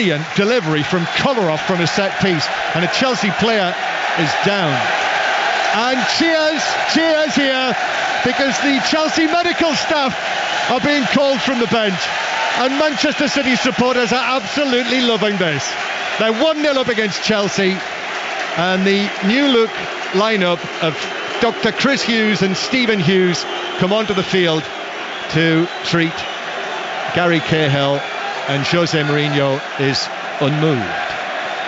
brilliant delivery from Kolarov from a set piece, and a Chelsea player is down. And cheers here, because the Chelsea medical staff are being called from the bench, and Manchester City supporters are absolutely loving this. They're 1-0 up against Chelsea, and the new look lineup of Dr. Chris Hughes and Stephen Hughes come onto the field to treat Gary Cahill, and Jose Mourinho is unmoved.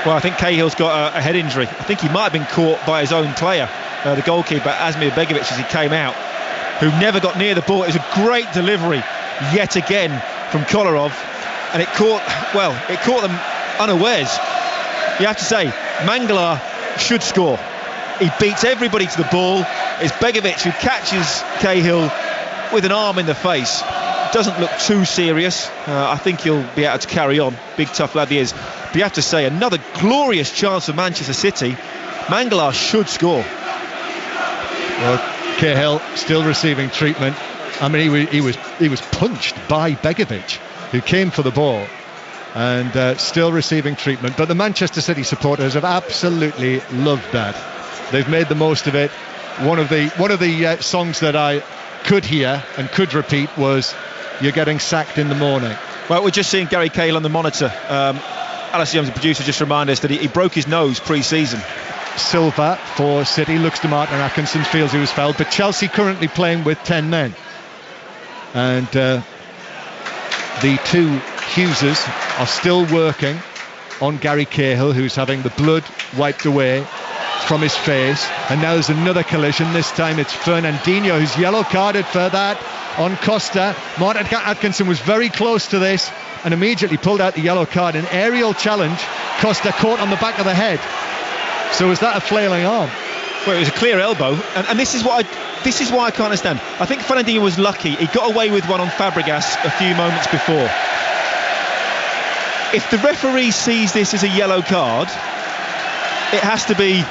Well, I think Cahill's got a head injury. I think he might have been caught by his own player, the goalkeeper Asmir Begovic, as he came out, who never got near the ball. It was a great delivery yet again from Kolarov, and it caught them unawares. You have to say, Mangala should score. He beats everybody to the ball. It's Begovic who catches Cahill with an arm in the face. Doesn't look too serious. I think he'll be able to carry on. Big tough lad he is. But you have to say, another glorious chance for Manchester City. Mangala should score. Well, Cahill still receiving treatment. I mean, he was punched by Begovic, who came for the ball, and still receiving treatment. But the Manchester City supporters have absolutely loved that. They've made the most of it. One of the songs that I could hear and could repeat was "You're getting sacked in the morning." Well, we're just seeing Gary Cahill on the monitor. Alice Young, the producer, just reminded us that he broke his nose pre-season. Silva for City looks to Martin Atkinson, feels he was fouled, but Chelsea currently playing with 10 men, and the two Hugheses are still working on Gary Cahill, who's having the blood wiped away from his face. And now there's another collision. This time it's Fernandinho who's yellow carded for that on Costa. Martin Atkinson was very close to this and immediately pulled out the yellow card. An aerial challenge. Costa caught on the back of the head. So was that a flailing arm? Well, it was a clear elbow, and this is why I can't understand. I think Fernandinho was lucky. He got away with one on Fabregas a few moments before. If the referee sees this as a yellow card, it has to be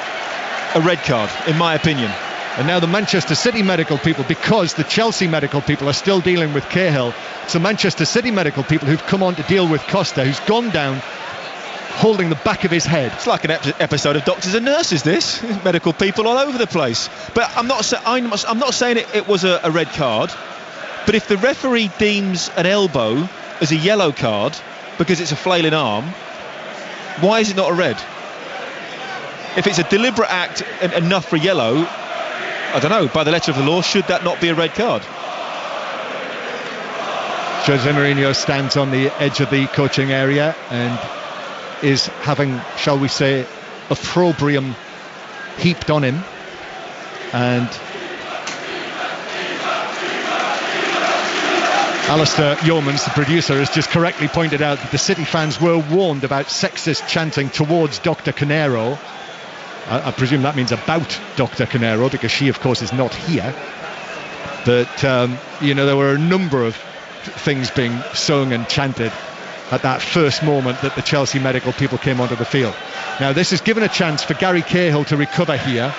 a red card, in my opinion. And now the Manchester City medical people, because the Chelsea medical people are still dealing with Cahill, so Manchester City medical people who've come on to deal with Costa, who's gone down holding the back of his head. It's like an episode of Doctors and Nurses, this. Medical people all over the place. But I'm not saying it was a red card, but if the referee deems an elbow as a yellow card because it's a flailing arm, why is it not a red? If it's a deliberate act enough for yellow, I don't know, by the letter of the law, should that not be a red card? Jose Mourinho stands on the edge of the coaching area and is having, shall we say, opprobrium heaped on him. And Alistair Yeomans, the producer, has just correctly pointed out that the City fans were warned about sexist chanting towards Dr. Canero. I presume that means about Dr. Canero, because she, of course, is not here. But, there were a number of things being sung and chanted at that first moment that the Chelsea medical people came onto the field. Now, this has given a chance for Gary Cahill to recover here.